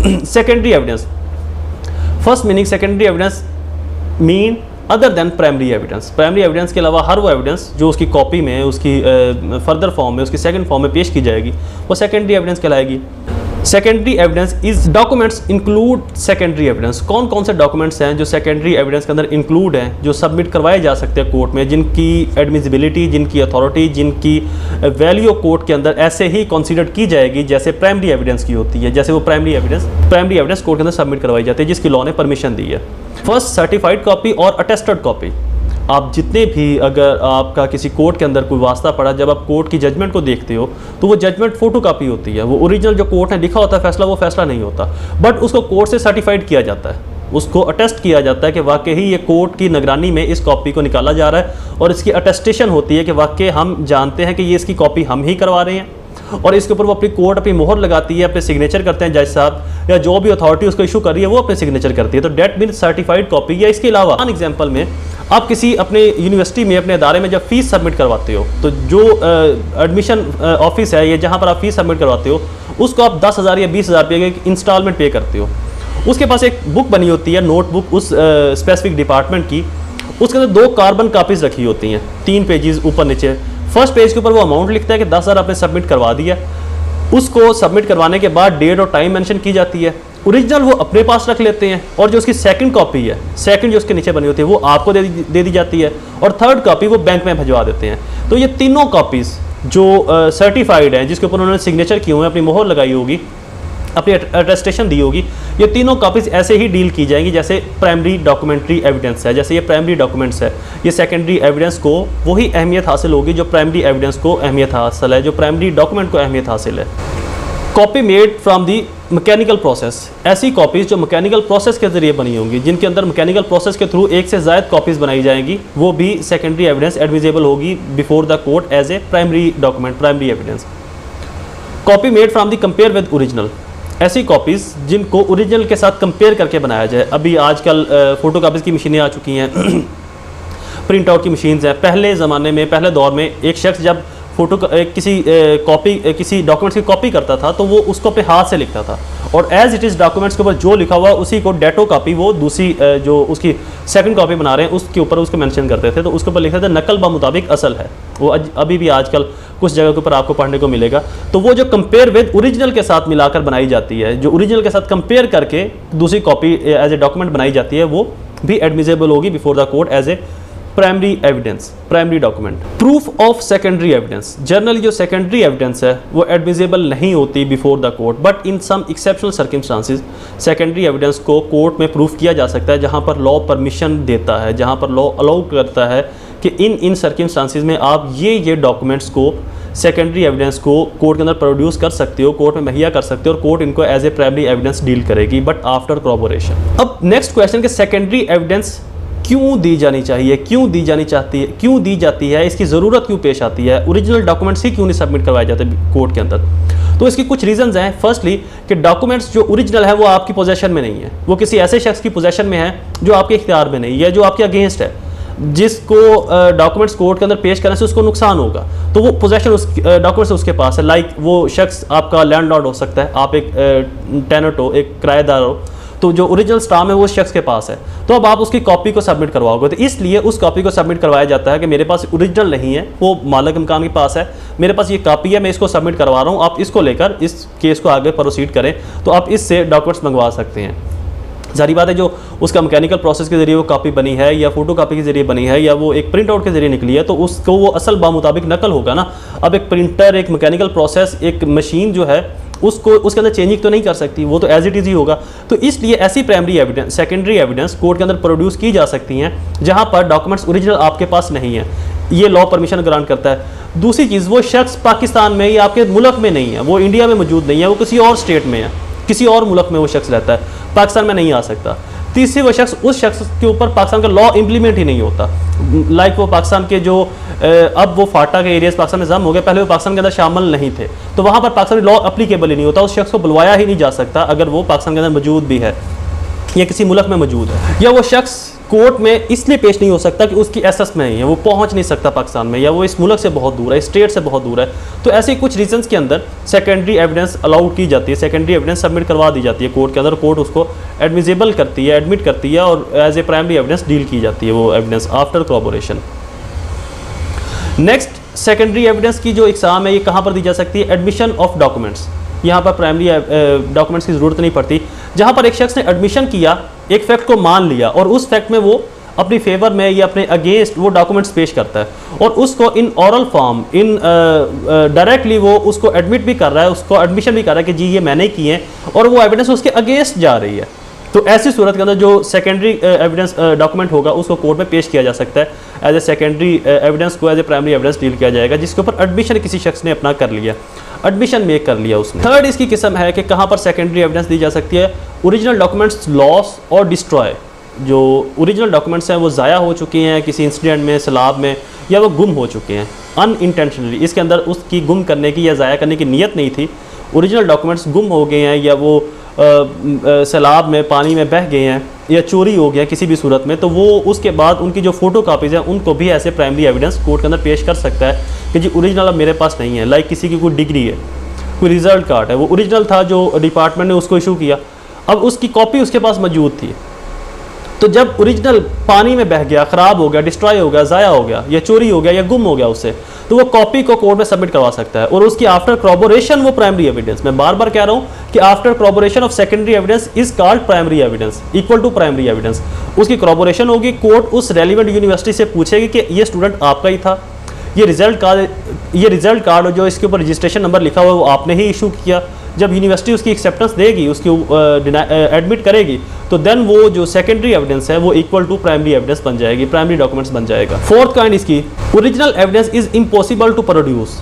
Secondary evidence, first meaning secondary evidence mean other than primary evidence. Primary evidence के अलावा हर वो evidence जो उसकी कॉपी में, उसकी फर्दर फॉर्म में, उसकी सेकंड फॉर्म में पेश की जाएगी, वो सेकेंडरी एविडेंस कहलाएगी। Secondary evidence is documents include secondary evidence. कौन कौन से डॉक्यूमेंट्स हैं जो सेकेंडरी एविडेंस के अंदर इंक्लूड हैं, जो सबमिट करवाए जा सकते हैं कोर्ट में, जिनकी एडमिसिबिलिटी, जिनकी अथॉरिटी, जिनकी वैल्यू कोर्ट के अंदर ऐसे ही कंसीडर की जाएगी जैसे प्राइमरी एविडेंस की होती है, जैसे वो प्राइमरी एविडेंस कोर्ट के अंदर सबमिट करवाई जाती है जिसकी लॉ ने परमिशन दी है। फर्स्ट, सर्टिफाइड कॉपी और अटेस्टेड कॉपी। आप जितने भी, अगर आपका किसी कोर्ट के अंदर कोई वास्ता पड़ा, जब आप कोर्ट की जजमेंट को देखते हो तो वो जजमेंट फोटो कॉपी होती है। वो ओरिजिनल जो कोर्ट ने लिखा होता है फैसला, वो फैसला नहीं होता, बट उसको कोर्ट से सर्टिफाइड किया जाता है, उसको अटेस्ट किया जाता है कि वाकई ही ये कोर्ट की निगरानी में इस कॉपी को निकाला जा रहा है और इसकी अटेस्टेशन होती है कि वाकई हम जानते हैं कि ये इसकी कॉपी हम ही करवा रहे हैं, और इसके ऊपर वो अपनी कोर्ट अपनी मोहर लगाती है, अपने सिग्नेचर करते हैं जज साहब, या जो भी अथॉरिटी उसको इशू कर रही है वो अपने सिग्नेचर करती है। तो डेट मीन सर्टिफाइड कॉपी। या इसके अलावा फॉर एग्जांपल में आप किसी अपने यूनिवर्सिटी में, अपने अदारे में जब फीस सबमिट करवाते हो, तो जो एडमिशन ऑफिस है या जहाँ पर आप फीस सबमिट करवाते हो, उसको आप 10,000 या 20,000 रुपये के इंस्टॉलमेंट पे करते हो। उसके पास एक बुक बनी होती है, नोटबुक उस स्पेसिफिक डिपार्टमेंट की, उसके अंदर 2 कार्बन कापीज़ रखी होती हैं, 3 पेजेस ऊपर नीचे। फर्स्ट पेज के ऊपर वो अमाउंट लिखता है कि 10,000 आपने सबमिट करवा दिया। उसको सबमिट करवाने के बाद डेट और टाइम मेंशन की जाती है। ओरिजिनल वो अपने पास रख लेते हैं, और जो उसकी सेकंड कॉपी है, सेकंड जो उसके नीचे बनी होती है, वो आपको दे दी जाती है, और थर्ड कॉपी वो बैंक में भिजवा देते हैं। तो ये तीनों कॉपीज़ जो सर्टिफाइड हैं, जिसके ऊपर उन्होंने सिग्नेचर किए हुए हैं, अपनी मोहर लगाई होगी, अपनी अटेस्टेशन दी होगी, ये तीनों कॉपीज़ ऐसे ही डील की जाएंगी जैसे प्राइमरी डॉक्यूमेंट्री एविडेंस है। जैसे ये प्राइमरी डॉक्यूमेंट्स है, ये सेकेंडरी एविडेंस को वही अहमियत हासिल होगी जो प्राइमरी एविडेंस को अहमियत हासिल है, जो प्राइमरी डॉक्यूमेंट को अहमियत हासिल है। Copy made from the mechanical process, ऐसी कॉपीज़ जो मैकेनिकल प्रोसेस के जरिए बनी होंगी, जिनके अंदर मैकेनिकल प्रोसेस के थ्रू एक से ज़्यादा कॉपीज़ बनाई जाएंगी, वो भी सेकेंडरी एविडेंस एडमिसिबल होगी before the court as a primary document, primary evidence. Copy made from the compare with original, ऐसी कॉपीज़ जिनको ओरिजिनल के साथ कंपेयर करके बनाया जाए। अभी आजकल फ़ोटो कापीज़ की मशीनें आ चुकी हैं, प्रिंट आउट की मशीन्स हैं। पहले ज़माने में, पहले दौर में एक शख्स जब किसी डॉक्यूमेंट्स की कॉपी करता था तो वो उसको अपने हाथ से लिखता था, और एज इट इज़ डॉक्यूमेंट्स के ऊपर जो लिखा हुआ उसी को डेटो कॉपी, वो दूसरी जो उसकी सेकंड कॉपी बना रहे हैं उसके ऊपर उसको मेंशन करते थे, तो उसके ऊपर लिखते थे नकल ब मुताबिक असल है। वो अभी भी आजकल कुछ जगह के ऊपर आपको पढ़ने को मिलेगा। तो वो जो कंपेयर विद ओरिजिनल के साथ मिलाकर बनाई जाती है, जो ओरिजिनल के साथ कंपेयर करके दूसरी कॉपी एज ए डॉक्यूमेंट बनाई जाती है, वो भी एडमिसिबल होगी before the court as a primary evidence, primary document. Proof of secondary evidence, generally जो सेकेंडरी एविडेंस है वो एडमिसिबल नहीं होती before the court, but in some exceptional circumstances secondary evidence को कोर्ट में प्रूफ किया जा सकता है, जहां पर लॉ परमिशन देता है, जहां पर लॉ अलाउ करता है कि इन सर्कमस्टांसेस में आप ये डॉक्यूमेंट्स को, सेकेंडरी एविडेंस को कोर्ट के अंदर प्रोड्यूस कर सकते हो, कोर्ट में मुहैया कर सकते हो, और कोर्ट इनको as a primary evidence deal करेगी, बट आफ्टर कॉरबोरेशन। अब नेक्स्ट क्वेश्चन कि सेकेंडरी एविडेंस क्यों दी जानी चाहिए, क्यों दी जाती है, इसकी ज़रूरत क्यों पेश आती है, ओरिजिनल डॉक्यूमेंट्स ही क्यों नहीं सबमिट करवाए जाते कोर्ट के अंदर। तो इसकी कुछ रीजंस हैं। फर्स्टली कि डॉक्यूमेंट्स जो ओरिजिनल है वो आपकी पोजेशन में नहीं है, वो किसी ऐसे शख्स की पोजेशन में है जो आपके इख्तियार में नहीं है, जो आपके अगेंस्ट है, जिसको डॉक्यूमेंट्स कोर्ट के अंदर पेश करने से उसको नुकसान होगा, तो वो पोजेशन उस डॉक्यूमेंट्स उसके पास है। लाइक वो शख्स आपका लैंडलॉर्ड हो सकता है, आप एक टेनेंट हो, एक किराएदार हो, तो जो ओरिजिनल स्टाम्प है वो उस शख्स के पास है, तो अब आप उसकी कॉपी को सबमिट करवाओगे, तो इसलिए उस कॉपी को सबमिट करवाया जाता है कि मेरे पास ओरिजिनल नहीं है, वो मालिक मकान के पास है, मेरे पास ये कॉपी है, मैं इसको सबमिट करवा रहा हूँ, आप इसको लेकर इस केस को आगे प्रोसीड करें, तो आप इससे डॉक्यूमेंट्स मंगवा सकते हैं। जारी बात है, जो उसका मैकेनिकल प्रोसेस के जरिए वो कॉपी बनी है, या फोटो कॉपी के जरिए बनी है, या वो एक प्रिंट आउट के जरिए निकली है, तो उसको वो असल बामुताबिक नकल होगा ना। अब एक प्रिंटर, एक मैकेनिकल प्रोसेस, एक मशीन जो है उसको उसके अंदर चेंजिंग तो नहीं कर सकती, वो तो एज इट इज़ ही होगा। तो इसलिए ऐसी primary evidence, secondary evidence court के अंदर प्रोड्यूस की जा सकती हैं जहां पर डॉक्यूमेंट्स ओरिजिनल आपके पास नहीं है, ये लॉ परमिशन ग्रांट करता है। दूसरी चीज़, वो शख्स पाकिस्तान में या आपके मुल्क में नहीं है, वो इंडिया में मौजूद नहीं है, वो किसी और स्टेट में है, किसी और मुल्क में वो शख्स रहता है, पाकिस्तान में नहीं आ सकता। तीसरी, वो शख्स, उस शख्स के ऊपर पाकिस्तान का लॉ इम्प्लीमेंट ही नहीं होता। लाइक वो पाकिस्तान के जो अब वो फाटा के एरियाज पाकिस्तान में जम हो गए, पहले वो पाकिस्तान के अंदर शामिल नहीं थे, तो वहाँ पर पाकिस्तानी लॉ अप्लीकेबल ही नहीं होता, उस शख्स को बुलवाया ही नहीं जा सकता अगर वो पाकिस्तान के अंदर मौजूद भी है या किसी मुल्क में मौजूद है। या वो शख्स कोर्ट में इसलिए पेश नहीं हो सकता कि उसकी एसएस में ही है, वो पहुंच नहीं सकता पाकिस्तान में, या वो इस मुल्क से बहुत दूर है, स्टेट से बहुत दूर है। तो ऐसे कुछ रीजंस के अंदर सेकेंडरी एविडेंस अलाउड की जाती है, सेकेंडरी एविडेंस सबमिट करवा दी जाती है कोर्ट के अंदर, कोर्ट उसको एडमिसिबल करती है, एडमिट करती है और as a primary evidence deal की जाती है वो evidence after corporation. Next secondary evidence की जो एग्जाम है ये कहाँ पर दी जा सकती है? Admission of documents. यहाँ पर प्राइमरी डॉक्यूमेंट्स की ज़रूरत नहीं पड़ती। जहाँ पर एक शख्स ने एडमिशन किया, एक फैक्ट को मान लिया और उस फैक्ट में वो अपनी फेवर में या अपने अगेंस्ट वो डॉक्यूमेंट्स पेश करता है और उसको इन ऑरल फॉर्म, इन डायरेक्टली वो उसको एडमिट भी कर रहा है, उसको एडमिशन भी कर रहा है कि जी ये मैंने किए हैं, और वो एविडेंस उसके अगेंस्ट जा रही है। तो ऐसी सूरत के अंदर जो सेकेंडरी एविडेंस डॉक्यूमेंट होगा उसको कोर्ट में पेश किया जा सकता है, एज ए सेकेंडरी एविडेंस को as a primary evidence deal किया जाएगा, जिसके ऊपर एडमिशन किसी शख्स ने अपना कर लिया, एडमिशन मेक कर लिया उसने। थर्ड इसकी किस्म है कि कहाँ पर सेकेंडरी एविडेंस दी जा सकती है? ओरिजिनल डॉक्यूमेंट्स लॉस और डिस्ट्रॉय। जो ओरिजिनल डॉक्यूमेंट्स हैं वो ज़ाया हो चुके हैं किसी इंसिडेंट में, सैलाब में, या वो गुम हो चुके हैं अनइंटेंशनली, इसके अंदर उसकी गुम करने की या ज़ाया करने की नीयत नहीं थी, ओरिजिनल डॉक्यूमेंट्स गुम हो गए हैं या वो सैलाब में, पानी में बह गए हैं या चोरी हो गया किसी भी सूरत में, तो वो उसके बाद उनकी जो फ़ोटो कापीज़ हैं उनको भी ऐसे प्राइमरी एविडेंस कोर्ट के अंदर पेश कर सकता है कि जी ओरिजिनल अब मेरे पास नहीं है। लाइक किसी की कोई डिग्री है, कोई रिज़ल्ट कार्ड है, वो ओरिजिनल था जो डिपार्टमेंट ने उसको इशू किया, अब उसकी कॉपी उसके पास मौजूद थी, तो जब ओरिजिनल पानी में बह गया, ख़राब हो गया, डिस्ट्रॉय हो गया, ज़ाया हो गया या चोरी हो गया या गुम हो गया उससे, तो वो कॉपी को कोर्ट में सबमिट करवा सकता है और उसकी आफ्टर कॉर्पोरेशन वो प्राइमरी एविडेंस, मैं बार बार कह रहा हूँ कि after corporation of secondary evidence is called primary evidence equal to primary evidence. उसकी कॉर्पोरेशन होगी, कोर्ट उस रेलिवेंट यूनिवर्सिटी से पूछेगी कि ये स्टूडेंट आपका ही था, ये रिजल्ट कार्ड जो इसके ऊपर रजिस्ट्रेशन नंबर लिखा हुआ है वो आपने ही इशू किया। जब यूनिवर्सिटी उसकी एक्सेप्टेंस देगी, उसकी एडमिट करेगी, तो देन वो जो सेकेंडरी एविडेंस है वो इक्वल टू प्राइमरी एविडेंस बन जाएगी, प्राइमरी डॉक्यूमेंट्स बन जाएगा। फोर्थ काइंड इसकी original evidence is impossible to produce.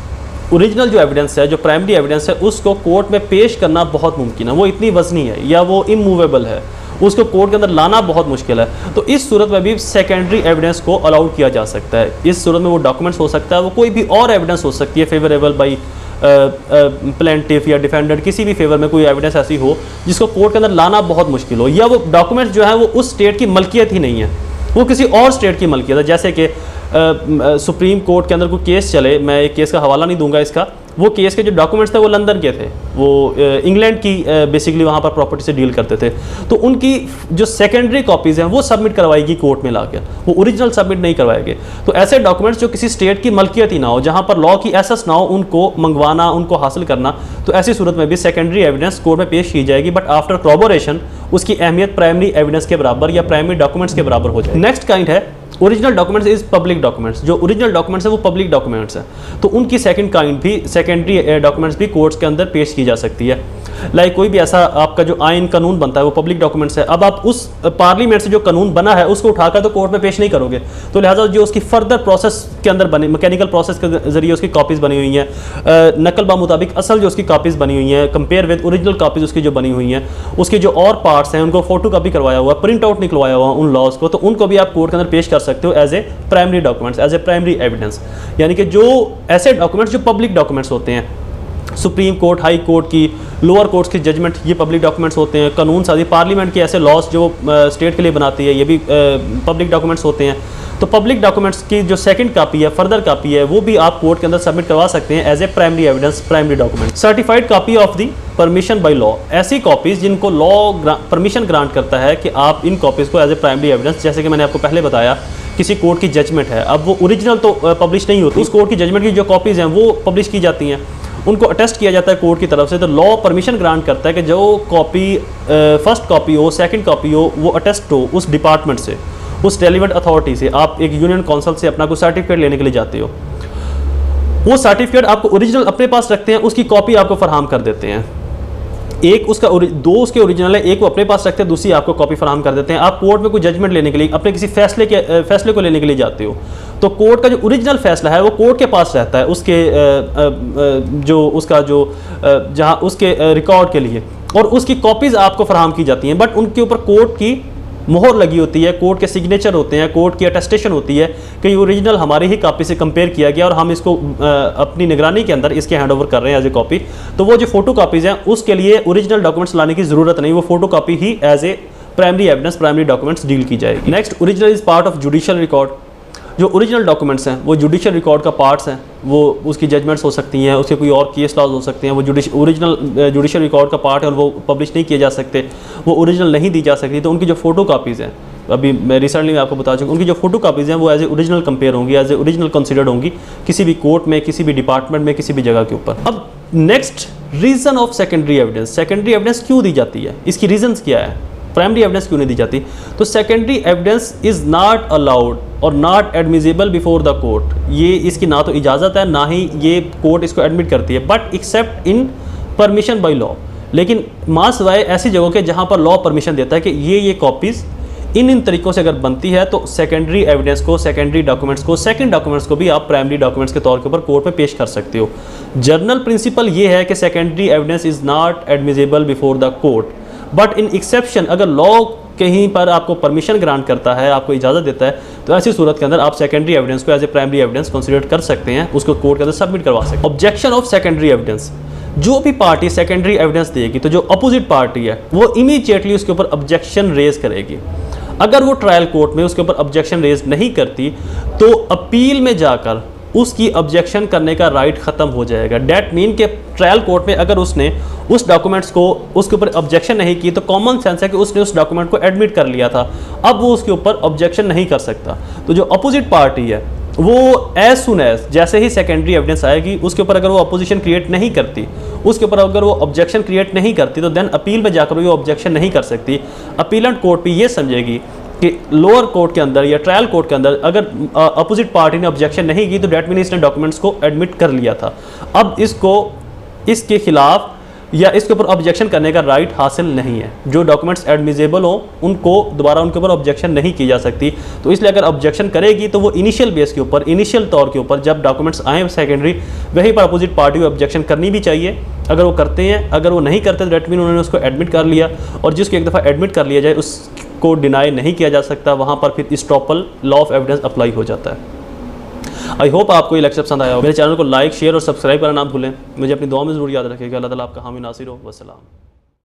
Original जो एविडेंस है, जो प्राइमरी एविडेंस है, उसको कोर्ट में पेश करना बहुत मुमकिन है, वो इतनी वजनी है या वो इमूवेबल है, उसको कोर्ट के अंदर लाना बहुत मुश्किल है। तो इस सूरत में भी सेकेंडरी एविडेंस को अलाउड किया जा सकता है। इस सूरत में वो डॉक्यूमेंट्स हो सकता है, वो कोई भी और एविडेंस हो सकती है फेवरेबल बाई प्लेंटिफ या डिफेंडेंट, किसी भी फेवर में कोई एविडेंस ऐसी हो जिसको कोर्ट के अंदर लाना बहुत मुश्किल हो, या वो डॉक्यूमेंट्स जो है वो उस स्टेट की मलकियत ही नहीं है, वो किसी और स्टेट की मलकियत है। जैसे कि सुप्रीम कोर्ट के अंदर कोई केस चले, मैं एक केस का हवाला नहीं दूंगा इसका, वो केस के जो डॉक्यूमेंट्स थे वो लंदन के थे, वो इंग्लैंड की बेसिकली वहाँ पर प्रॉपर्टी से डील करते थे, तो उनकी जो सेकेंडरी कॉपीज़ हैं वो सबमिट करवाएगी कोर्ट में लाकर, वो ओरिजिनल सबमिट नहीं करवाएंगे। तो ऐसे डॉक्यूमेंट्स जो किसी स्टेट की मलकियत ही ना हो, जहाँ पर लॉ की एसेस ना हो, उनको मंगवाना, उनको हासिल करना, तो ऐसी सूरत में भी सेकेंडरी एविडेंस कोर्ट में पेश की जाएगी, बट आफ्टर कॉर्पोरेशन उसकी अहमियत प्राइमरी एविडेंस के बराबर या प्राइमरी डॉक्यूमेंट्स के बराबर हो जाए। नेक्स्ट काइंड है original documents is public documents. जो ओरिजिनल डॉक्यूमेंट्स है वो पब्लिक डॉक्यूमेंट्स हैं, तो उनकी सेकंड काइंड भी सेकेंडरी डॉक्यूमेंट्स भी कोर्ट्स के अंदर पेश की जा सकती है। लाइक कोई भी ऐसा आपका जो आइन कानून बनता है वो पब्लिक डॉक्यूमेंट्स है। अब आप उस पार्लियामेंट से जो कानून बना है उसको उठाकर तो कोर्ट में पेश नहीं करोगे, तो लिहाजा जो उसकी फर्दर प्रोसेस के अंदर बने, मैकेनिकल प्रोसेस के जरिए उसकी कॉपीज़ बनी हुई हैं, नकल बा मुताबिक असल जो उसकी कॉपीज़ बनी हुई हैं कंपेयर विद ओरिजिनल कॉपीज़ उसकी जो बनी हुई हैं, उसके जो और पार्ट्स हैं उनको फोटो कॉपी करवाया हुआ, प्रिंट आउट निकलवाया हुआ उन लॉज को, तो उनको भी आप कोर्ट के अंदर पेश कर सकते हो as a primary documents, as a primary evidence. यानी कि जो ऐसे डॉक्यूमेंट्स जो पब्लिक डॉक्यूमेंट्स होते हैं, सुप्रीम कोर्ट, हाई कोर्ट की, लोअर कोर्ट्स की जजमेंट, ये पब्लिक डॉक्यूमेंट्स होते हैं। कानून साजी पार्लियामेंट के ऐसे लॉज जो स्टेट के लिए बनाती है, ये भी पब्लिक डॉक्यूमेंट्स होते हैं। तो पब्लिक डॉक्यूमेंट्स की जो सेकंड कॉपी है, फर्दर कॉपी है, वो भी आप कोर्ट के अंदर सबमिट करवा सकते हैं as a primary evidence, primary document. Certified copy of the permission by law, ऐसी कॉपीज़ जिनको लॉ परमिशन ग्रांट करता है कि आप इन कॉपीज़ को एज ए प्राइमरी एविडेंस, जैसे कि मैंने आपको पहले बताया, किसी कोर्ट की जजमेंट है, अब वो ओरिजिनल तो पब्लिश नहीं होती, उस कोर्ट की जजमेंट की जो कॉपीज़ हैं वो पब्लिश की जाती हैं, उनको अटेस्ट किया जाता है कोर्ट की तरफ से। तो लॉ परमिशन ग्रांट करता है कि जो कॉपी फर्स्ट कॉपी हो, सेकंड कॉपी हो, वो अटेस्ट हो उस डिपार्टमेंट से, उस रेलिवेंट अथॉरिटी से। आप एक यूनियन काउंसिल से अपना कोई सर्टिफिकेट लेने के लिए जाते हो, वो सर्टिफिकेट आपको ओरिजिनल अपने पास रखते हैं, उसकी कॉपी आपको फराहम कर देते हैं। एक उसका दो उसके ओरिजिनल है, एक वो अपने पास रखते हैं, दूसरी आपको कॉपी फराहम कर देते हैं। आप कोर्ट में कोई जजमेंट लेने के लिए, अपने किसी फैसले को लेने के लिए जाते हो, तो कोर्ट का जो ओरिजिनल फैसला है वो कोर्ट के पास रहता है, उसके जो उसका जो जहाँ उसके रिकॉर्ड के लिए, और उसकी कॉपीज़ आपको फराहम की जाती हैं, बट उनके ऊपर कोर्ट की मोहर लगी होती है, कोर्ट के सिग्नेचर होते हैं, कोर्ट की अटेस्टेशन होती है कि ओरिजिनल हमारी ही कॉपी से कंपेयर किया गया और हम इसको अपनी निगरानी के अंदर इसके हैंड ओवर कर रहे हैं एज ए कॉपी। तो वो जो फोटो कॉपीज़ हैं उसके लिए ओरिजिनल डॉक्यूमेंट्स लाने की ज़रूरत नहीं, वो फोटो कॉपी ही as a primary evidence, primary documents deal की जाएगी। Next, original is part of judicial record. जो ओरिजिनल डॉक्यूमेंट्स हैं वो जुडिशियल रिकॉर्ड का पार्ट्स हैं, वो उसकी जजमेंट्स हो सकती हैं, उसके कोई और केस लॉज हो सकते हैं, वो ओरिजिनल जुडिशियल रिकॉर्ड का पार्ट है और वो पब्लिश नहीं किए जा सकते, वो ओरिजिनल नहीं दी जा सकती। तो उनकी जो फोटो कापीज़ हैं, अभी मैं रिसेंटली आपको बता चुका, उनकी जो फोटो कापीज़ हैं वो एज ए ओरिजिनल कंपेयर होंगी, एज ए ओरिजिनल कंसिडर्ड होंगी किसी भी कोर्ट में, किसी भी डिपार्टमेंट में, किसी भी जगह के ऊपर। अब next, reason of secondary evidence. Secondary evidence क्यों दी जाती है, इसकी रीजंस क्या है, प्राइमरी एविडेंस क्यों नहीं दी जाती? तो secondary evidence is not allowed और not admissible before the court. ये इसकी ना तो इजाज़त है, ना ही ये कोर्ट इसको एडमिट करती है, but except in permission by law. लेकिन मासवाए ऐसी जगहों के जहाँ पर लॉ परमिशन देता है कि ये कॉपीज़ इन तरीक़ों से अगर बनती है तो सेकेंडरी एविडेंस को, सेकेंडरी डॉक्यूमेंट्स को, सेकंड डॉक्यूमेंट्स को भी आप प्राइमरी डॉक्यूमेंट्स के तौर के ऊपर कोर्ट में पेश कर सकते हो। जर्नल प्रिंसिपल ये है कि secondary evidence is not admissible before the court, but in exception अगर लॉ कहीं पर आपको परमिशन ग्रांट करता है, आपको इजाज़त देता है, तो ऐसी सूरत के अंदर आप सेकेंडरी एविडेंस को as a primary evidence consider कर सकते हैं, उसको कोर्ट के अंदर सबमिट करवा सकते हैं। ऑब्जेक्शन ऑफ सेकेंडरी एविडेंस, जो भी पार्टी सेकेंडरी एविडेंस देगी तो जो अपोजिट पार्टी है वो इमीडिएटली उसके ऊपर ऑब्जेक्शन रेज करेगी। अगर वो ट्रायल कोर्ट में उसके ऊपर ऑब्जेक्शन रेज नहीं करती तो अपील में जाकर उसकी ऑब्जेक्शन करने का राइट ख़त्म हो जाएगा। डैट मीन के ट्रायल कोर्ट में अगर उसने उस डॉक्यूमेंट्स को उसके ऊपर ऑब्जेक्शन नहीं की तो कॉमन सेंस है कि उसने उस डॉक्यूमेंट को एडमिट कर लिया था, अब वो उसके ऊपर ऑब्जेक्शन नहीं कर सकता। तो जो अपोजिट पार्टी है वो एज सुन एज जैसे ही सेकेंडरी एविडेंस आएगी उसके ऊपर अगर वो अपोजिशन क्रिएट नहीं करती, उसके ऊपर अगर वो ऑब्जेक्शन क्रिएट नहीं करती तो देन अपील में जाकर वो ऑब्जेक्शन नहीं कर सकती। अपीलेंट कोर्ट भी ये समझेगी कि लोअर कोर्ट के अंदर या ट्रायल कोर्ट के अंदर अगर अपोजिट पार्टी ने ऑब्जेक्शन नहीं की तो डैट मीन इसने डॉक्यूमेंट्स को एडमिट कर लिया था, अब इसको इसके खिलाफ या इसके ऊपर ऑब्जेक्शन करने का राइट हासिल नहीं है। जो डॉक्यूमेंट्स एडमिजिबल हो उनको दोबारा उनके ऊपर ऑब्जेक्शन नहीं की जा सकती। तो इसलिए अगर ऑब्जेक्शन करेगी तो वो इनिशियल बेस के ऊपर, इनिशियल तौर के ऊपर जब डॉक्यूमेंट्स आए सेकेंडरी, वहीं पर अपोजिट पार्टी को ऑब्जेक्शन करनी भी चाहिए। अगर वो करते हैं, अगर वो नहीं करते तो डैट मीन उन्होंने उसको एडमिट कर लिया, और जिसको एक दफ़ा एडमिट कर लिया जाए उसको डिनाई नहीं किया जा सकता, वहाँ पर फिर estoppel law of evidence apply हो जाता है। आई होप आपको ये लेक्चर पसंद आया हो। मेरे चैनल को लाइक, शेयर और सब्सक्राइब करना ना भूलें। मुझे अपनी दुआ में ज़रूर याद रखिएगा। अल्लाह ताला आपका हामी नासिर हो। वस्सलाम।